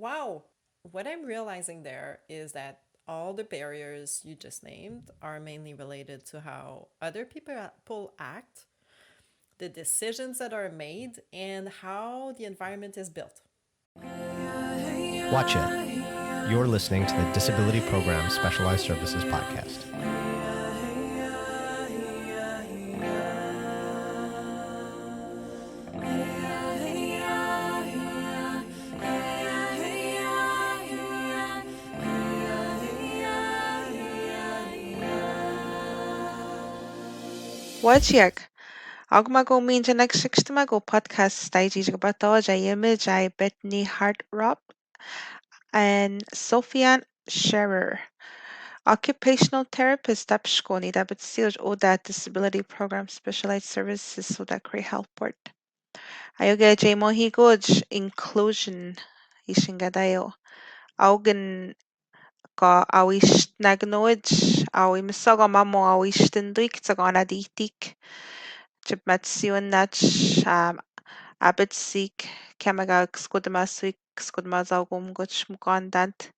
Wow. What I'm realizing there is that all the barriers you just named are mainly related to how other people act, the decisions that are made, and how the environment is built. Watch it. You're listening to the Disability Program Specialized Services Podcast. Wojciech, agma go mean the next sixtema go podcast stage go bato ja image I Bethany Hartropp and Sophie-Anne Scherrer. Occupational Therapists tapshkoni that but still o that disability program specialized services so that Cree helport. Ayoga J mohi goj inclusion ishingadayo. Augen ka awish nagnoj awi misaga mamo awish tinduik tagana ditik. Chipmatsion nach Abetsik Kemagag Skudamasuik Skudmazalgum Goch Mukandant.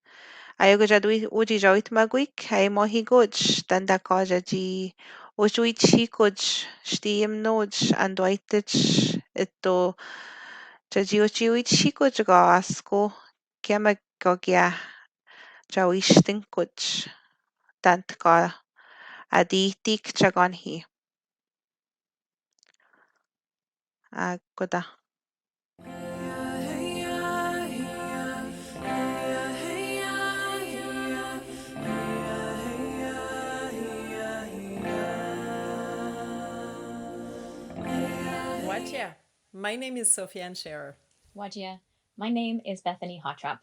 Ayogajadui Uji Joit Maguik, Ay Mohigoj, Dandakajaji Ujuichi Koj, Stiem Noj, and Doitich Ito Jajiochi Koj Asko Kemagogya Jawistin Koj, Dantka Adi Tik Jaganhi. Goda. Watcha. My name is Sophie-Anne Scherrer. Wajia. My name is Bethany Hartropp.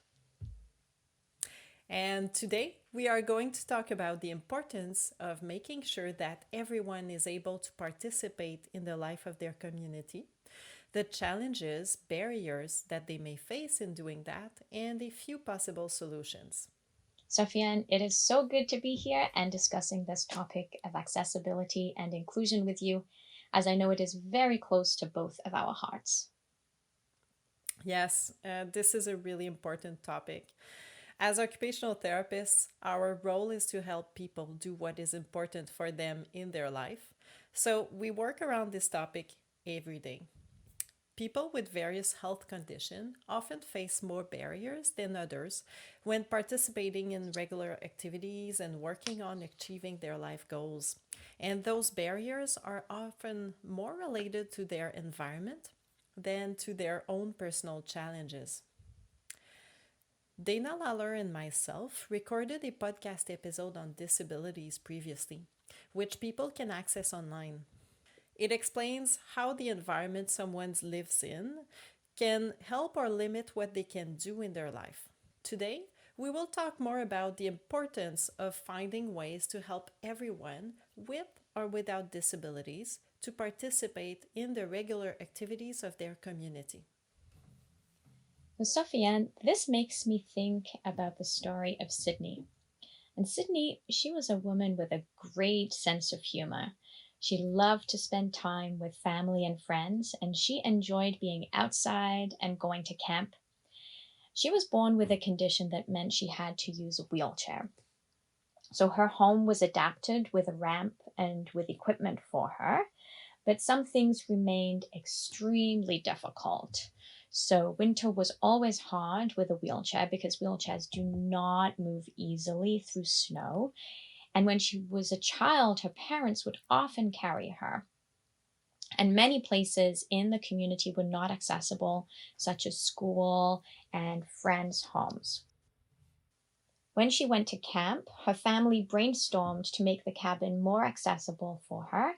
And today we are going to talk about the importance of making sure that everyone is able to participate in the life of their community, the challenges, barriers that they may face in doing that, and a few possible solutions. Sophie-Anne, it is so good to be here and discussing this topic of accessibility and inclusion with you, as I know it is very close to both of our hearts. Yes, this is a really important topic. As occupational therapists, our role is to help people do what is important for them in their life. So we work around this topic every day. People with various health conditions often face more barriers than others when participating in regular activities and working on achieving their life goals. And those barriers are often more related to their environment than to their own personal challenges. Dana Lawler and myself recorded a podcast episode on disabilities previously, which people can access online. It explains how the environment someone lives in can help or limit what they can do in their life. Today, we will talk more about the importance of finding ways to help everyone with or without disabilities to participate in the regular activities of their community. So, Sophie-Anne, this makes me think about the story of Sydney. And Sydney, she was a woman with a great sense of humor. She loved to spend time with family and friends, and she enjoyed being outside and going to camp. She was born with a condition that meant she had to use a wheelchair. So her home was adapted with a ramp and with equipment for her, but some things remained extremely difficult. So winter was always hard with a wheelchair because wheelchairs do not move easily through snow. And when she was a child, her parents would often carry her. And many places in the community were not accessible, such as school and friends' homes. When she went to camp, her family brainstormed to make the cabin more accessible for her,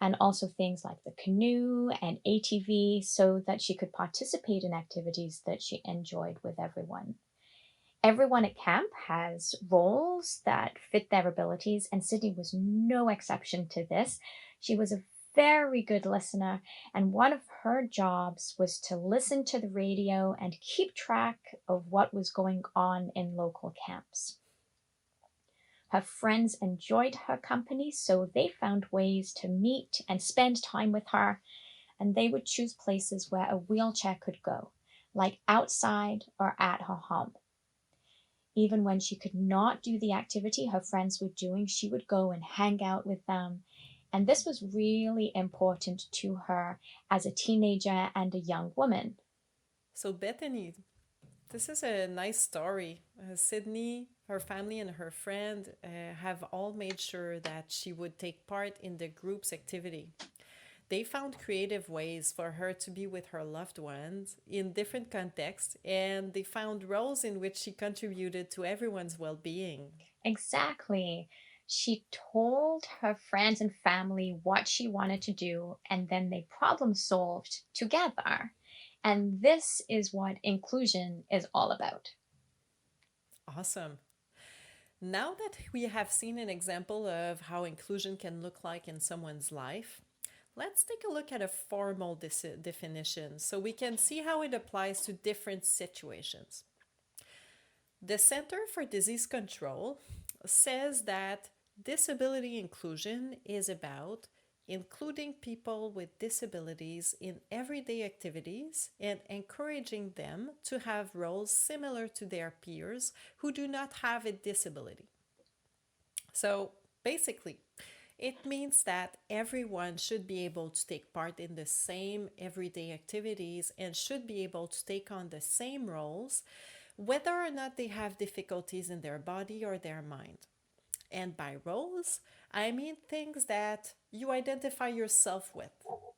and also things like the canoe and ATV so that she could participate in activities that she enjoyed with everyone. Everyone at camp has roles that fit their abilities, and Sydney was no exception to this. She was a very good listener, and one of her jobs was to listen to the radio and keep track of what was going on in local camps. Her friends enjoyed her company, so they found ways to meet and spend time with her, and they would choose places where a wheelchair could go, like outside or at her home. Even when she could not do the activity her friends were doing, she would go and hang out with them. And this was really important to her as a teenager and a young woman. So, Bethany, this is a nice story. Sydney, her family, and her friend have all made sure that she would take part in the group's activity. They found creative ways for her to be with her loved ones in different contexts, and they found roles in which she contributed to everyone's well being. Exactly. She told her friends and family what she wanted to do, and then they problem solved together. And this is what inclusion is all about. Awesome. Now that we have seen an example of how inclusion can look like in someone's life, let's take a look at a formal definition so we can see how it applies to different situations. The Center for Disease Control says that disability inclusion is about including people with disabilities in everyday activities and encouraging them to have roles similar to their peers who do not have a disability. So basically, it means that everyone should be able to take part in the same everyday activities and should be able to take on the same roles, whether or not they have difficulties in their body or their mind. And by roles, I mean things that you identify yourself with.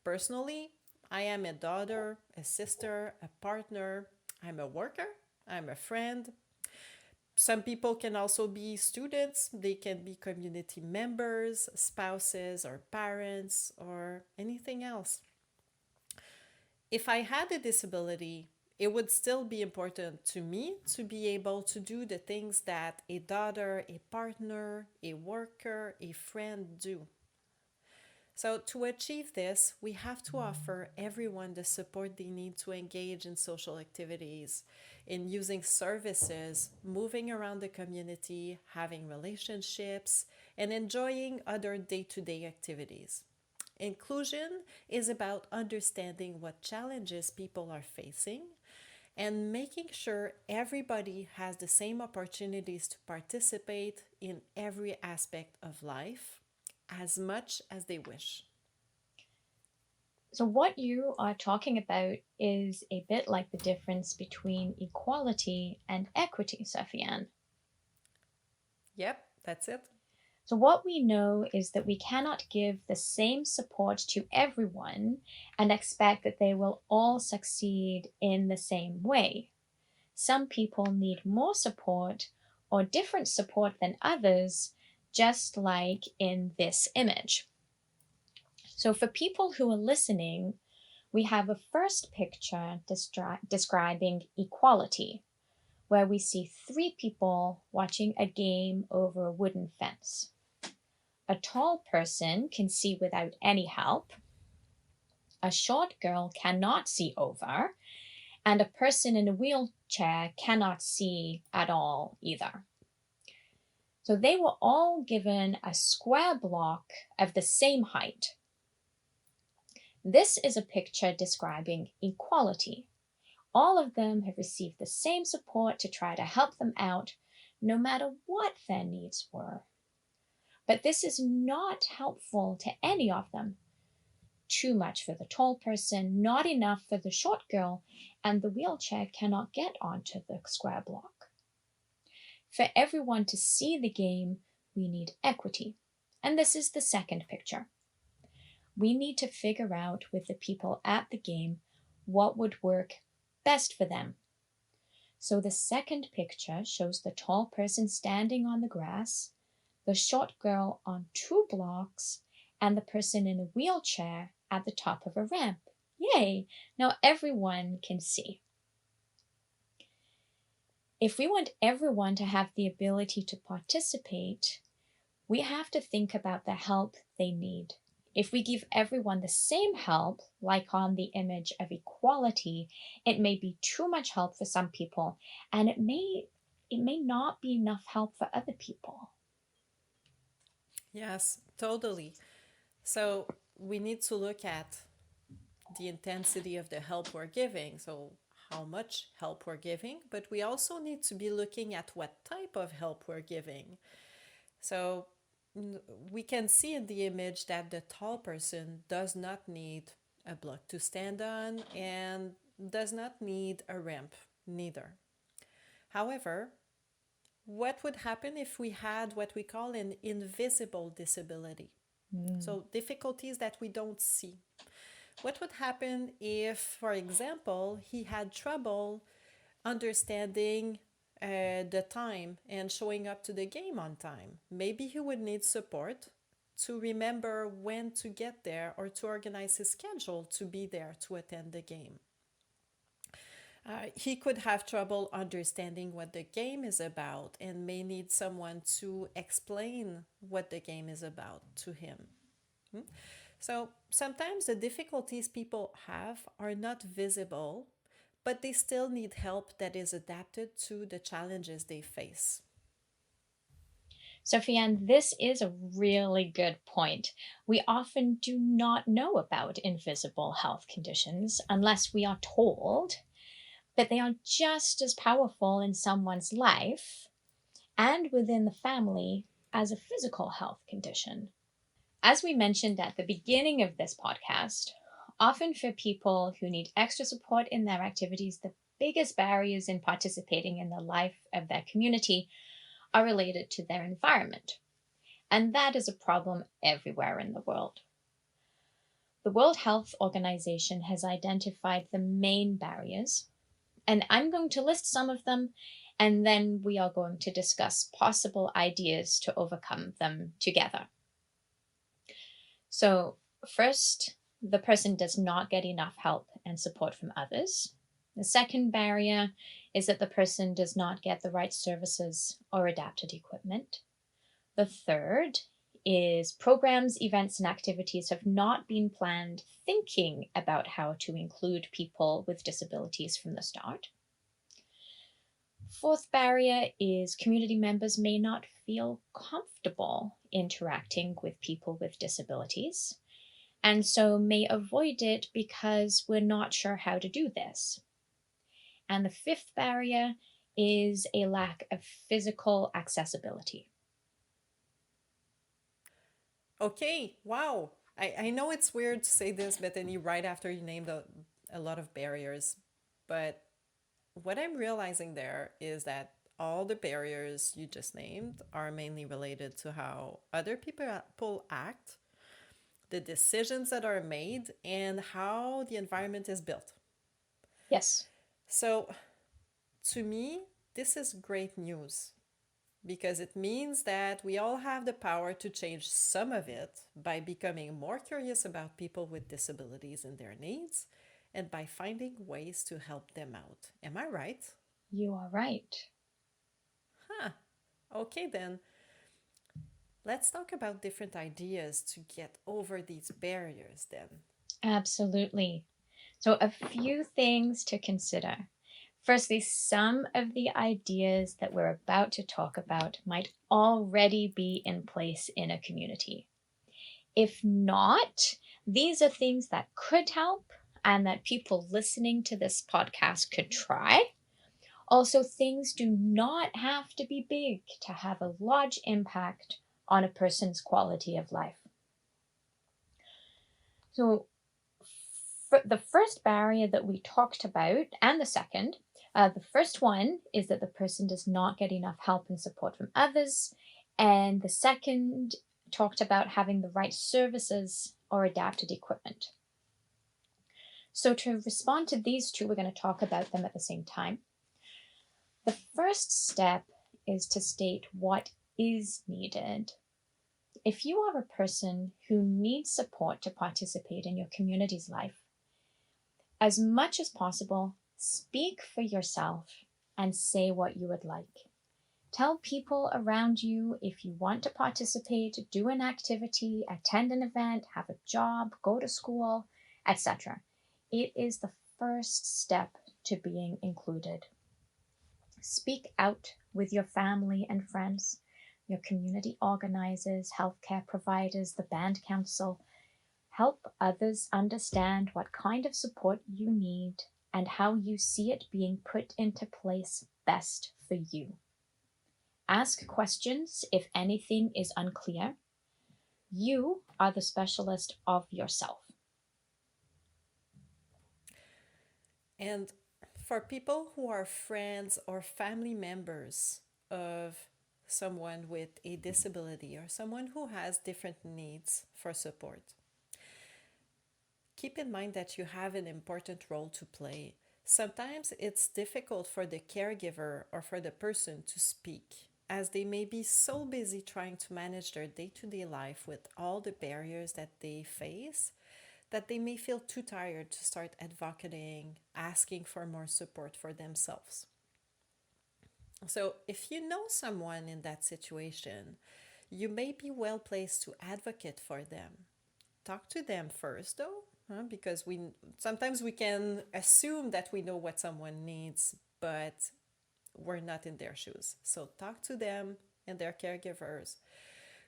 Personally, I am a daughter, a sister, a partner, I'm a worker, I'm a friend. Some people can also be students, they can be community members, spouses, or parents, or anything else. If I had a disability, it would still be important to me to be able to do the things that a daughter, a partner, a worker, a friend do. So, to achieve this, we have to offer everyone the support they need to engage in social activities, in using services, moving around the community, having relationships, and enjoying other day to day activities. Inclusion is about understanding what challenges people are facing and making sure everybody has the same opportunities to participate in every aspect of life as much as they wish. So, what you are talking about is a bit like the difference between equality and equity, Sophie-Anne. Yep, that's it. So, what we know is that we cannot give the same support to everyone and expect that they will all succeed in the same way. Some people need more support or different support than others, just like in this image. So, for people who are listening, we have a first picture describing equality, where we see three people watching a game over a wooden fence. A tall person can see without any help. A short girl cannot see over, and a person in a wheelchair cannot see at all either. So they were all given a square block of the same height. This is a picture describing equality. All of them have received the same support to try to help them out, no matter what their needs were. But this is not helpful to any of them. Too much for the tall person, not enough for the short girl, and the wheelchair cannot get onto the square block. For everyone to see the game, we need equity. And this is the second picture. We need to figure out with the people at the game what would work best for them. So the second picture shows the tall person standing on the grass, the short girl on 2 blocks, and the person in a wheelchair at the top of a ramp. Yay! Now everyone can see. If we want everyone to have the ability to participate, we have to think about the help they need. If we give everyone the same help, like on the image of equality, it may be too much help for some people, and it may not be enough help for other people. Yes, totally. So we need to look at the intensity of the help we're giving. So, how much help we're giving, but we also need to be looking at what type of help we're giving. So we can see in the image that the tall person does not need a block to stand on and does not need a ramp, neither. However, what would happen if we had what we call an invisible disability? So, difficulties that we don't see. What would happen if, for example, he had trouble understanding the time and showing up to the game on time? Maybe he would need support to remember when to get there or to organize his schedule to be there to attend the game. He could have trouble understanding what the game is about and may need someone to explain what the game is about to him. So sometimes the difficulties people have are not visible, but they still need help that is adapted to the challenges they face. Sophie-Anne, this is a really good point. We often do not know about invisible health conditions unless we are told, but they are just as powerful in someone's life and within the family as a physical health condition. As we mentioned at the beginning of this podcast, often for people who need extra support in their activities, the biggest barriers in participating in the life of their community are related to their environment. And that is a problem everywhere in the world. The World Health Organization has identified the main barriers, and I'm going to list some of them, and then we are going to discuss possible ideas to overcome them together. So first, the person does not get enough help and support from others. The second barrier is that the person does not get the right services or adapted equipment. The third is programs, events, and activities have not been planned thinking about how to include people with disabilities from the start. Fourth barrier is community members may not feel comfortable interacting with people with disabilities, and so may avoid it because we're not sure how to do this. And the fifth barrier is a lack of physical accessibility. Okay, wow. I know it's weird to say this, Bethany, right after you named a lot of barriers, but what I'm realizing there is that all the barriers you just named are mainly related to how other people act, the decisions that are made, and how the environment is built. Yes. So, to me, this is great news because it means that we all have the power to change some of it by becoming more curious about people with disabilities and their needs and by finding ways to help them out. Am I right? You are right. Huh. Okay, then. Let's talk about different ideas to get over these barriers then. Absolutely. So a few things to consider. Firstly, some of the ideas that we're about to talk about might already be in place in a community. If not, these are things that could help and that people listening to this podcast could try. Also, things do not have to be big to have a large impact on a person's quality of life. So, the first barrier that we talked about, and the second, the first one is that the person does not get enough help and support from others. And the second talked about having the right services or adapted equipment. So to respond to these two, we're going to talk about them at the same time. The first step is to state what is needed. If you are a person who needs support to participate in your community's life, as much as possible, speak for yourself and say what you would like. Tell people around you if you want to participate, do an activity, attend an event, have a job, go to school, etc. It is the first step to being included. Speak out with your family and friends, your community organizers, healthcare providers, the band council. Help others understand what kind of support you need and how you see it being put into place best for you. Ask questions if anything is unclear. You are the specialist of yourself. And for people who are friends or family members of someone with a disability or someone who has different needs for support, keep in mind that you have an important role to play. Sometimes it's difficult for the caregiver or for the person to speak, as they may be so busy trying to manage their day to day life with all the barriers that they face that they may feel too tired to start advocating, asking for more support for themselves. So, if you know someone in that situation, you may be well placed to advocate for them. Talk to them first, though, because we sometimes we can assume that we know what someone needs, but we're not in their shoes. So, talk to them and their caregivers,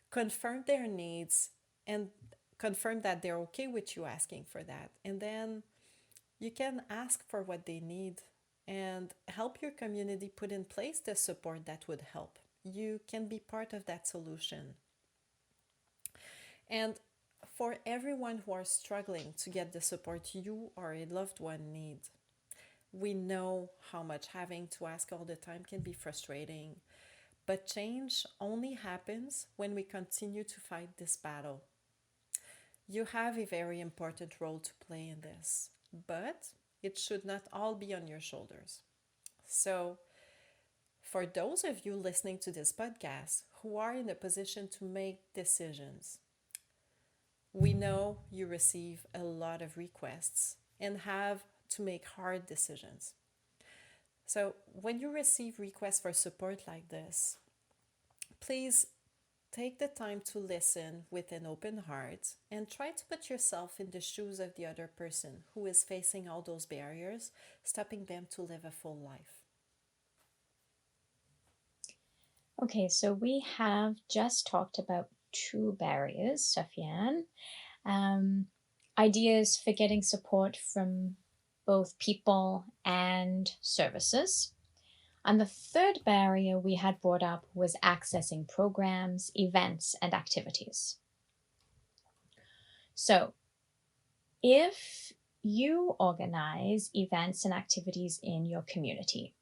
confirm their needs, and confirm that they're okay with you asking for that. And then you can ask for what they need and help your community put in place the support that would help. You can be part of that solution. And for everyone who are struggling to get the support you or a loved one need, we know how much having to ask all the time can be frustrating, but change only happens when we continue to fight this battle. You have a very important role to play in this, but it should not all be on your shoulders. So, for those of you listening to this podcast who are in a position to make decisions, we know you receive a lot of requests and have to make hard decisions. So, when you receive requests for support like this, please take the time to listen with an open heart and try to put yourself in the shoes of the other person who is facing all those barriers, stopping them to live a full life. Okay, so we have just talked about two barriers, Sophie-Anne. Ideas for getting support from both people and services. And the third barrier we had brought up was accessing programs, events, and activities. So, if you organize events and activities in your community,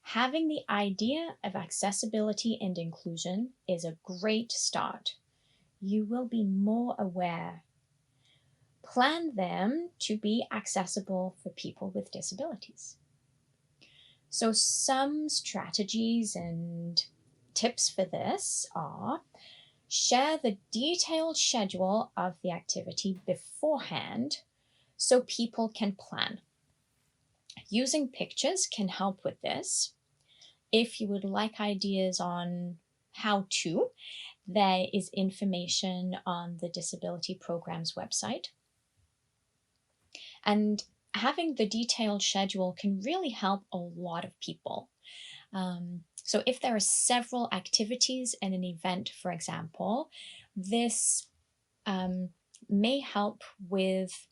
having the idea of accessibility and inclusion is a great start. You will be more aware. Plan them to be accessible for people with disabilities. So some strategies and tips for this are: share the detailed schedule of the activity beforehand so people can plan. Using pictures can help with this. If you would like ideas on how to, there is information on the Disability Program's website. And having the detailed schedule can really help a lot of people. So if there are several activities in an event, for example, this may help with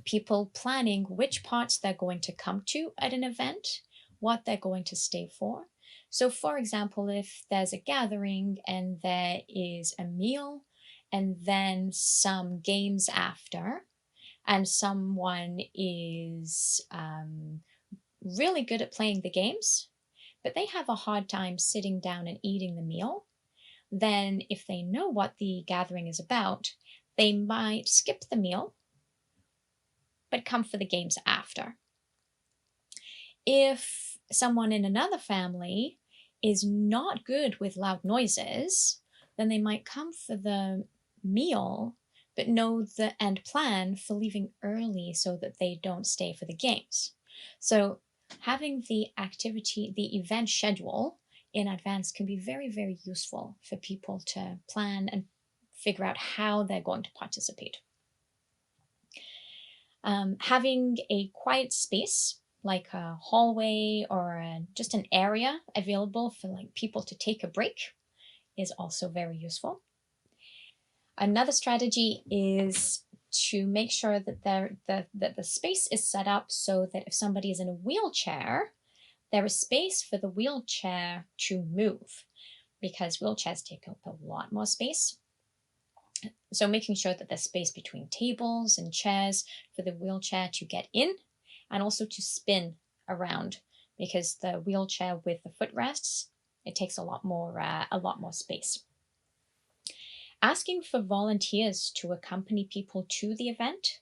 people planning which parts they're going to come to at an event, what they're going to stay for. So for example, if there's a gathering and there is a meal and then some games after, and someone is really good at playing the games, but they have a hard time sitting down and eating the meal, then if they know what the gathering is about, they might skip the meal, but come for the games after. If someone in another family is not good with loud noises, then they might come for the meal, but know the end plan for leaving early so that they don't stay for the games. So having the activity, the event schedule in advance can be very, very useful for people to plan and figure out how they're going to participate. Having a quiet space like a hallway or just an area available for like people to take a break is also very useful. Another strategy is to make sure that the space is set up so that if somebody is in a wheelchair, there is space for the wheelchair to move, because wheelchairs take up a lot more space. So making sure that there's space between tables and chairs for the wheelchair to get in and also to spin around, because the wheelchair with the footrests, it takes a lot more space. Asking for volunteers to accompany people to the event.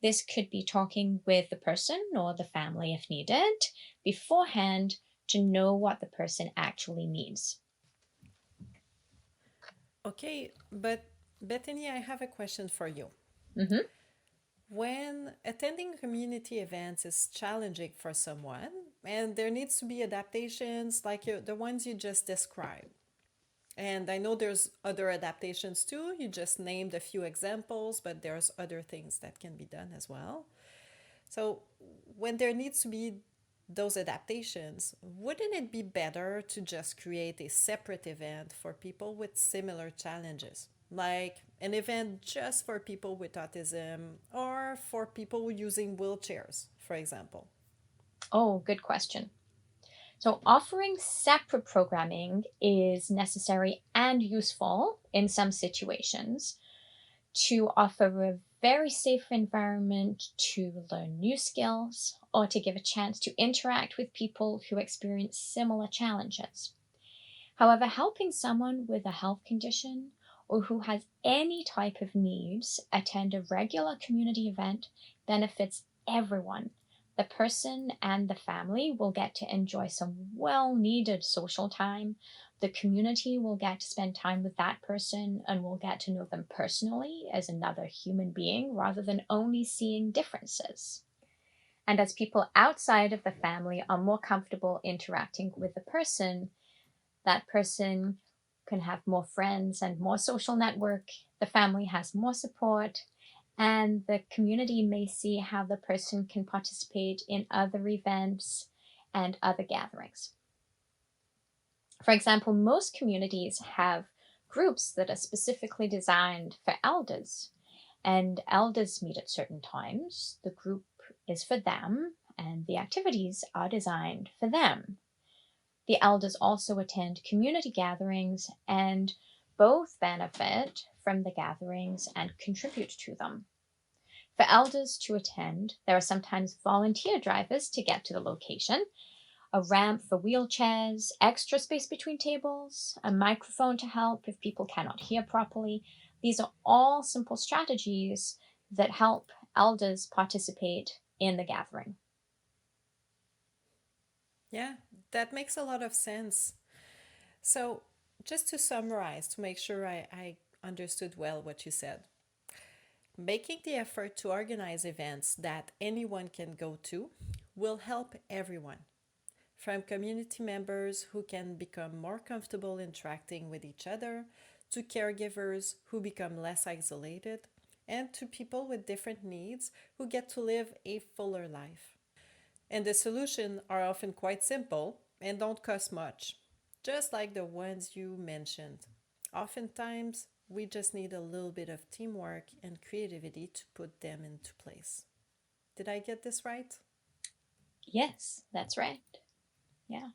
This could be talking with the person or the family if needed beforehand to know what the person actually needs. Okay, but Bethany, I have a question for you. Mm-hmm. When attending community events is challenging for someone, and there needs to be adaptations like the ones you just described, and I know there's other adaptations too. You just named a few examples, but there's other things that can be done as well. So when there needs to be those adaptations, wouldn't it be better to just create a separate event for people with similar challenges? Like an event just for people with autism or for people using wheelchairs, for example. Oh, good question. So offering separate programming is necessary and useful in some situations to offer a very safe environment to learn new skills or to give a chance to interact with people who experience similar challenges. However, helping someone with a health condition or who has any type of needs attend a regular community event benefits everyone. The person and the family will get to enjoy some well-needed social time. The community will get to spend time with that person and will get to know them personally as another human being rather than only seeing differences. And as people outside of the family are more comfortable interacting with the person, that person can have more friends and more social network. The family has more support, and the community may see how the person can participate in other events and other gatherings. For example, most communities have groups that are specifically designed for elders, and elders meet at certain times. The group is for them, and the activities are designed for them. The elders also attend community gatherings, and both benefit from the gatherings and contribute to them. For elders to attend, there are sometimes volunteer drivers to get to the location, a ramp for wheelchairs, extra space between tables, a microphone to help if people cannot hear properly. These are all simple strategies that help elders participate in the gathering. Yeah, that makes a lot of sense. So, just to summarize, to make sure I understood well what you said, making the effort to organize events that anyone can go to will help everyone, from community members who can become more comfortable interacting with each other, to caregivers who become less isolated, and to people with different needs who get to live a fuller life. And the solutions are often quite simple and don't cost much, just like the ones you mentioned. Oftentimes, we just need a little bit of teamwork and creativity to put them into place. Did I get this right? Yes, that's right. Yeah.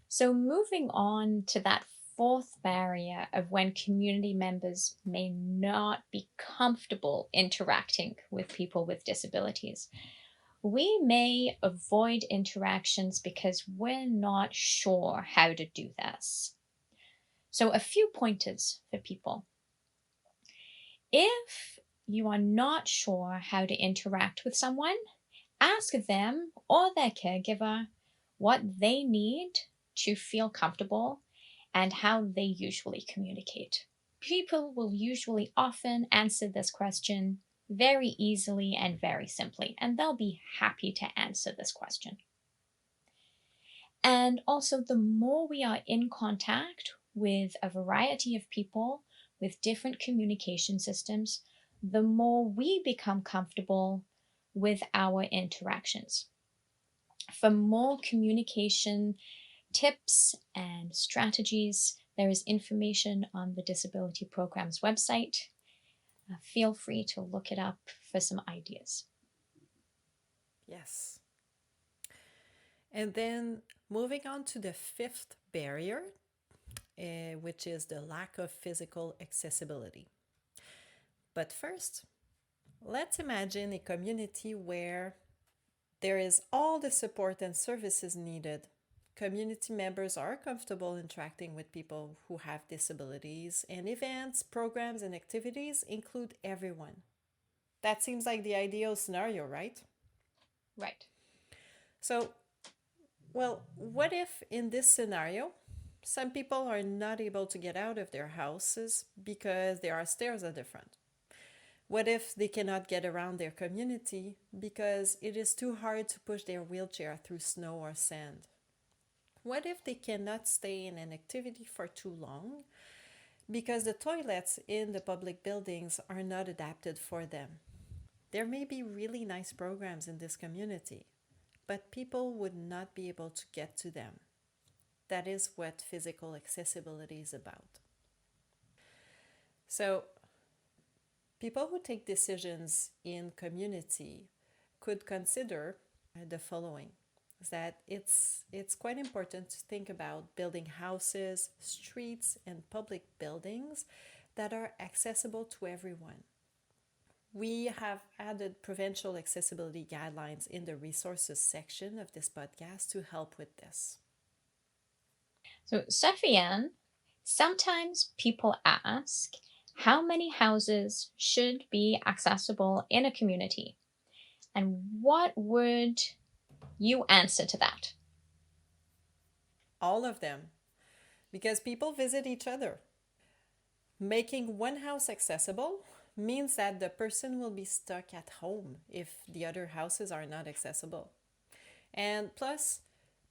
So moving on to that fourth barrier of when community members may not be comfortable interacting with people with disabilities. We may avoid interactions because we're not sure how to do this. So a few pointers for people. If you are not sure how to interact with someone, ask them or their caregiver what they need to feel comfortable and how they usually communicate. People will usually often answer this question very easily and very simply, and they'll be happy to answer this question. And also, the more we are in contact with a variety of people with different communication systems, the more we become comfortable with our interactions. For more communication tips and strategies, there is information on the Disability Program's website. feel free to look it up for some ideas. Yes. And then moving on to the fifth barrier, which is the lack of physical accessibility. But first, let's imagine a community where there is all the support and services needed. Community members are comfortable interacting with people who have disabilities, and events, programs, and activities include everyone. That seems like the ideal scenario, right? Right. So, well, what if in this scenario, some people are not able to get out of their houses because there are stairs at the front? What if they cannot get around their community because it is too hard to push their wheelchair through snow or sand? What if they cannot stay in an activity for too long because the toilets in the public buildings are not adapted for them? There may be really nice programs in this community, but people would not be able to get to them. That is what physical accessibility is about. So, people who take decisions in community could consider the following: that it's quite important to think about building houses, streets, and public buildings that are accessible to everyone. We have added provincial accessibility guidelines in the resources section of this podcast to help with this. So, Sophie-Anne, sometimes people ask how many houses should be accessible in a community? And what would you answer to that? All of them, because people visit each other. Making one house accessible means that the person will be stuck at home if the other houses are not accessible. And plus,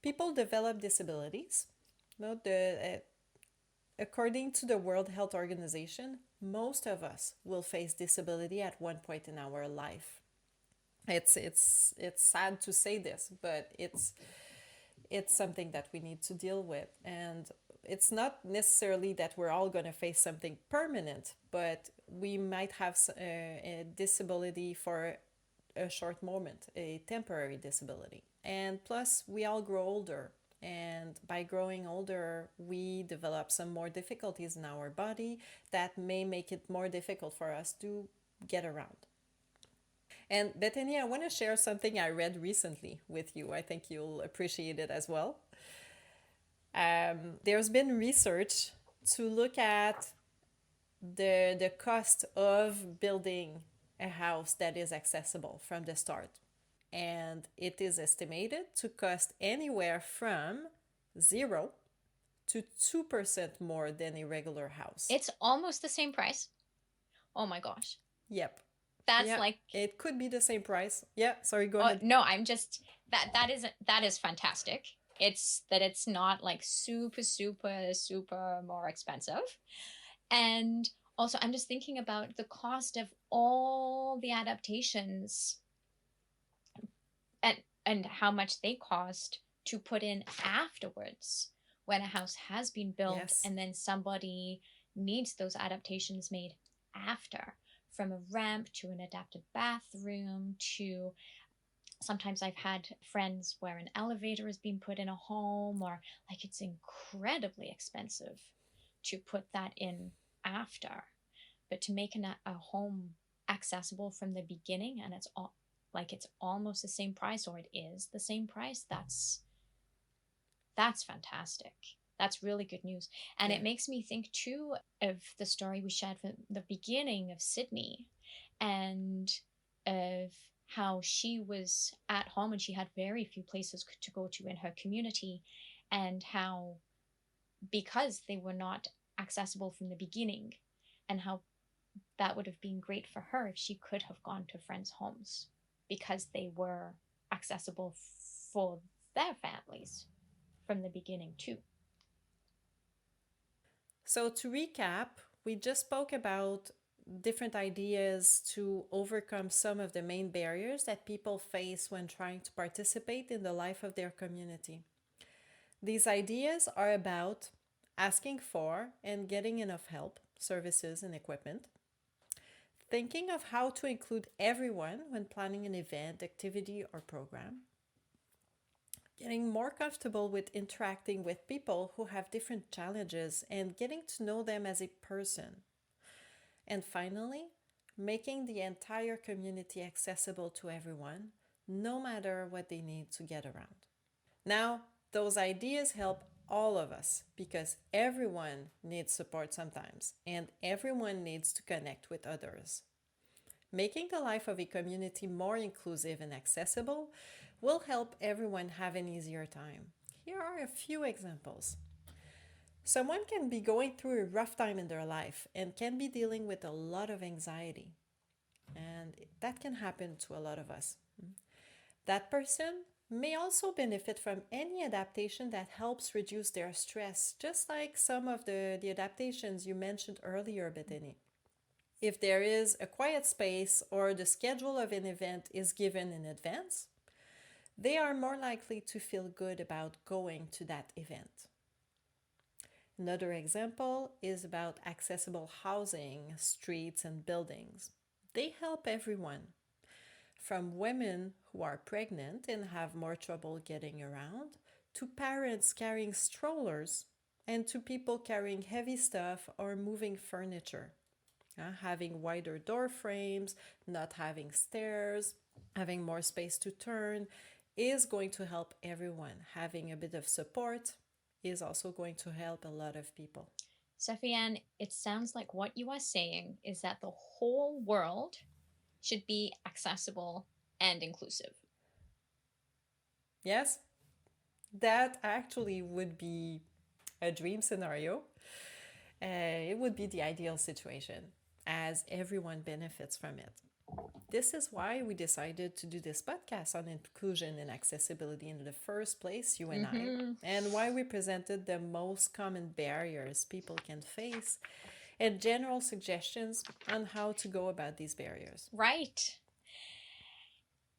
people develop disabilities. According to the World Health Organization, most of us will face disability at one point in our life. It's sad to say this, but it's something that we need to deal with. And it's not necessarily that we're all going to face something permanent, but we might have a disability for a short moment, a temporary disability. And plus, we all grow older. And by growing older, we develop some more difficulties in our body that may make it more difficult for us to get around. And Bethany, I want to share something I read recently with you. I think you'll appreciate it as well. There's been research to look at the cost of building a house that is accessible from the start. And it is estimated to cost anywhere from 0 to 2% more than a regular house. It's almost the same price. Oh my gosh. Yep. That's Yeah, like it could be the same price. Yeah, sorry, go ahead. No, I'm just that is fantastic. It's that it's not like super more expensive. And also I'm just thinking about the cost of all the adaptations and how much they cost to put in afterwards when a house has been built. Yes. And then somebody needs those adaptations made after, from a ramp to an adapted bathroom to sometimes I've had friends where an elevator has been put in a home, or like it's incredibly expensive to put that in after. But to make a home accessible from the beginning, and it's all like it's almost the same price, or it is the same price, that's fantastic. That's really good news. And It makes me think too of the story we shared from the beginning of Sydney, and of how she was at home and she had very few places to go to in her community, and how because they were not accessible from the beginning, and how that would have been great for her if she could have gone to friends' homes because they were accessible for their families from the beginning too. So to recap, we just spoke about different ideas to overcome some of the main barriers that people face when trying to participate in the life of their community. These ideas are about asking for and getting enough help, services, and equipment, thinking of how to include everyone when planning an event, activity, or program, getting more comfortable with interacting with people who have different challenges and getting to know them as a person. And finally, making the entire community accessible to everyone, no matter what they need to get around. Now, those ideas help all of us because everyone needs support sometimes and everyone needs to connect with others. Making the life of a community more inclusive and accessible will help everyone have an easier time. Here are a few examples. Someone can be going through a rough time in their life and can be dealing with a lot of anxiety. And that can happen to a lot of us. That person may also benefit from any adaptation that helps reduce their stress, just like some of the adaptations you mentioned earlier, Bethany. If there is a quiet space or the schedule of an event is given in advance, they are more likely to feel good about going to that event. Another example is about accessible housing, streets, and buildings. They help everyone, from women who are pregnant and have more trouble getting around, to parents carrying strollers, and to people carrying heavy stuff or moving furniture. Having wider door frames, not having stairs, having more space to turn is going to help everyone. Having a bit of support is also going to help a lot of people. Sophie-Anne, it sounds like what you are saying is that the whole world should be accessible and inclusive. Yes, that actually would be a dream scenario. It would be the ideal situation, as everyone benefits from it. This is why we decided to do this podcast on inclusion and accessibility in the first place, you and I, and why we presented the most common barriers people can face and general suggestions on how to go about these barriers. Right.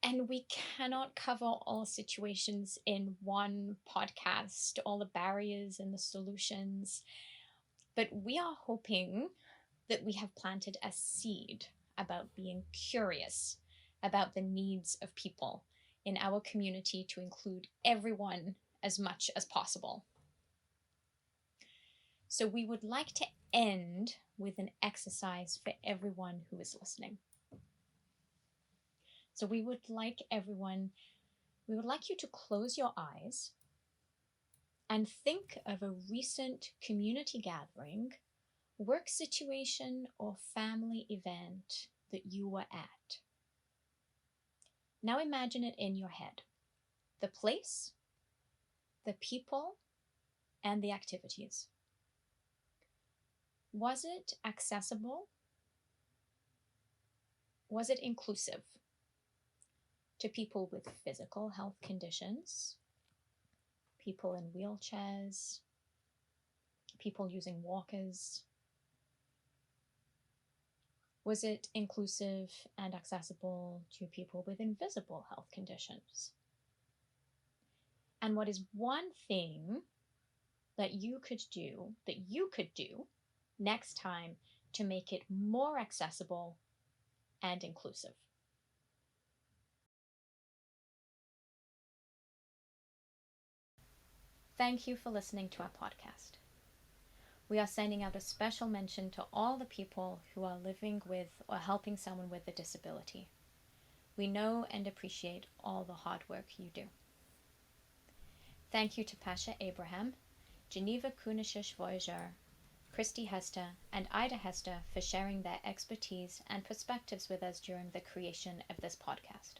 And we cannot cover all situations in one podcast, all the barriers and the solutions. But we are hoping that we have planted a seed about being curious about the needs of people in our community to include everyone as much as possible. So we would like to end with an exercise for everyone who is listening. So we would like you to close your eyes and think of a recent community gathering, work situation, or family event that you were at. Now imagine it in your head. The place, the people, and the activities. Was it accessible? Was it inclusive to people with physical health conditions, people in wheelchairs, people using walkers? Was it inclusive and accessible to people with invisible health conditions? And what is one thing that you could do next time to make it more accessible and inclusive? Thank you for listening to our podcast. We are sending out a special mention to all the people who are living with or helping someone with a disability. We know and appreciate all the hard work you do. Thank you to Pasha Abraham, Geneva Kunishish-Voyager, Christy Hester, and Ida Hester for sharing their expertise and perspectives with us during the creation of this podcast.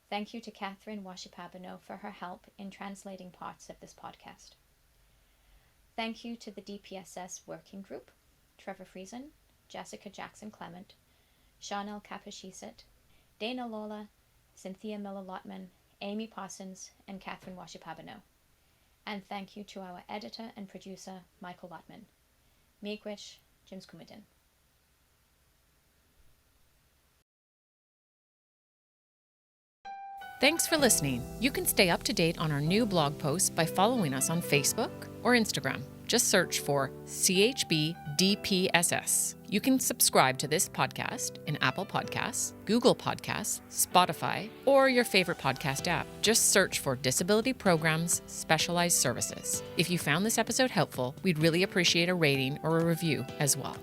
Thank you to Catherine Washipabano for her help in translating parts of this podcast. Thank you to the DPSS Working Group, Trevor Friesen, Jessica Jackson-Clement, Chanel Kapashisit, Dana Lola, Cynthia Miller-Lotman, Amy Parsons, and Catherine Washipabano. And thank you to our editor and producer, Michael Lotman. Miigwech, James Kumudin. Thanks for listening. You can stay up to date on our new blog posts by following us on Facebook or Instagram. Just search for CHB DPSS. You can subscribe to this podcast in Apple Podcasts, Google Podcasts, Spotify, or your favorite podcast app. Just search for Disability Programs Specialized Services. If you found this episode helpful, we'd really appreciate a rating or a review as well.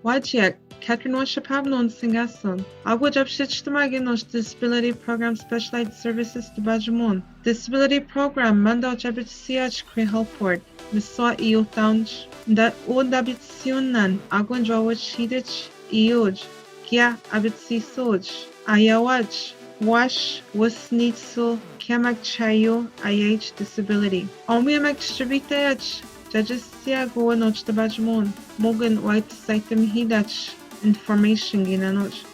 Wajciak, Catherine Washa Pavlon Singason. Agwajab Shichtamaginosh Disability Program Specialized Services to Bajamon. Disability Program Mando Jabit Siach Cree Helport. Miswa Iyo Townch. That Odabit Siunan. Agwan Jawach Hidich. Ioj. Kia Abit Sisoj. Ayawach. Wash Wasnitsu. Kiamak Chayo. IH Disability. Omiamak Shabitach. Jajastia goanoch the bajmon, Mogan white saitem hidach, information ginanoch.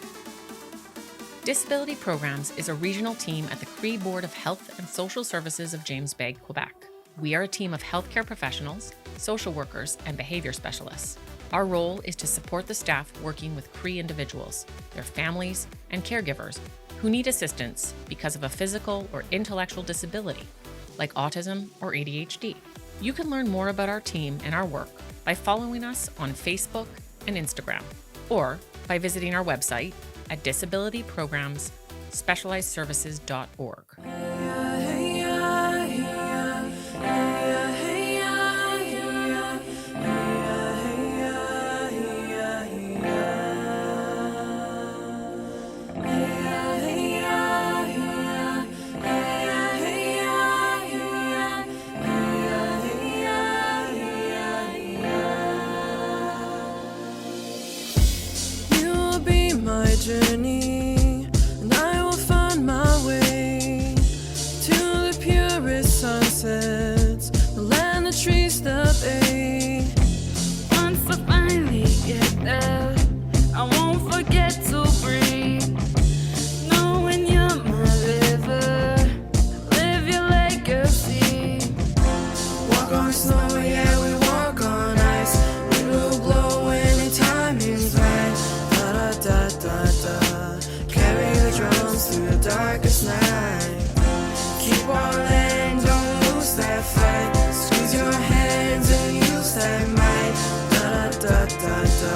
Disability Programs is a regional team at the Cree Board of Health and Social Services of James Bay, Quebec. We are a team of healthcare professionals, social workers, and behavior specialists. Our role is to support the staff working with Cree individuals, their families, and caregivers who need assistance because of a physical or intellectual disability, like autism or ADHD. You can learn more about our team and our work by following us on Facebook and Instagram, or by visiting our website at disabilityprogramsspecializedservices.org. Journey, and I will find my way to the purest sunsets, the land the trees that bay. Once I finally get there, I won't forget to breathe. Knowing you're my river, live your legacy. Walk on snow, yeah, we walk on ice. Wind will blow anytime it's right. Da da da, carry the drums through the darkest night. Keep on laying, don't lose that fight. Squeeze your hands and use that might. Da da da da,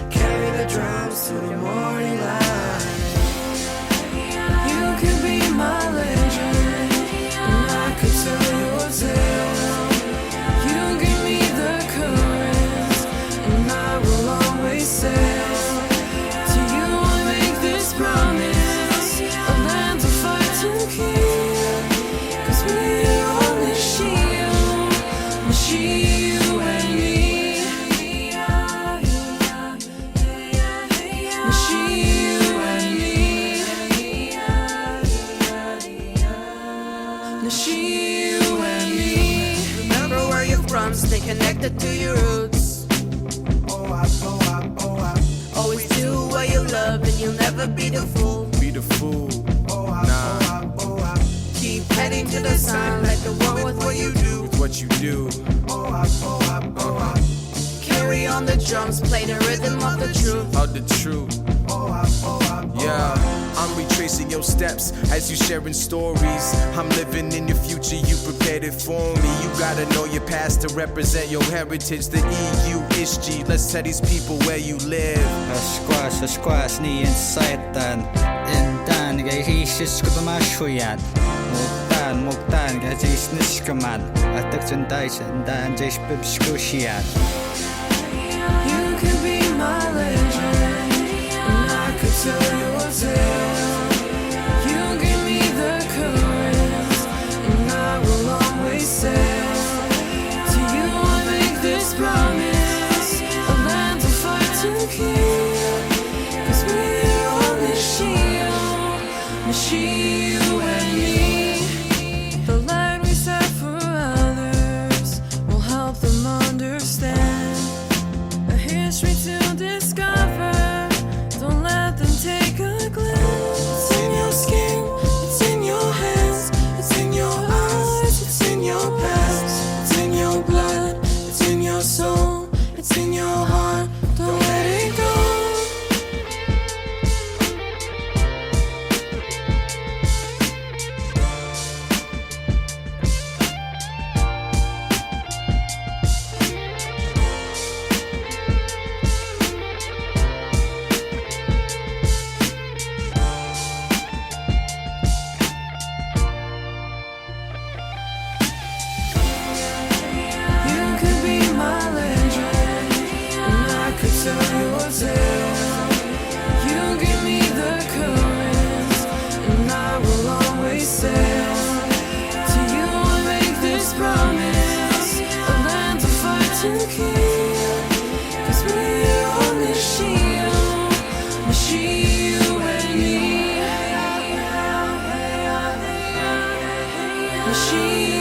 carry the drums through the morning light. You can be my legend, and I could tell your tale. You give me the courage, and I will always say. Promise a land to fight to keep, 'cause we're only she, you and me. She, you and me. She, you and me. Remember where you're from, stay connected to your roots. Always do what you love and you'll never be the fool. Be the fool. Nah. Keep heading to the sun like the one with what you do. It's what you do. Carry on the drums, play the rhythm of the truth. Of the truth. Yeah, I'm retracing your steps as you sharing stories. I'm living in your future, you prepared it for me. You gotta know your past to represent your heritage. The EU history, let's tell these people where you live. Squash, ni insaitan. Indan ga hisis ko mashuyan. Muktan ga jisnis kaman. Atak sundais indan jis bibskushian. You can be my legend, and I could tell your tale. You give me the courage, and I will always sail. To you I make this promise, a land to fight to keep. 'Cause we're only she, you and me. The light we set for others will help them understand. A history to discover, don't let them take a glance. machine.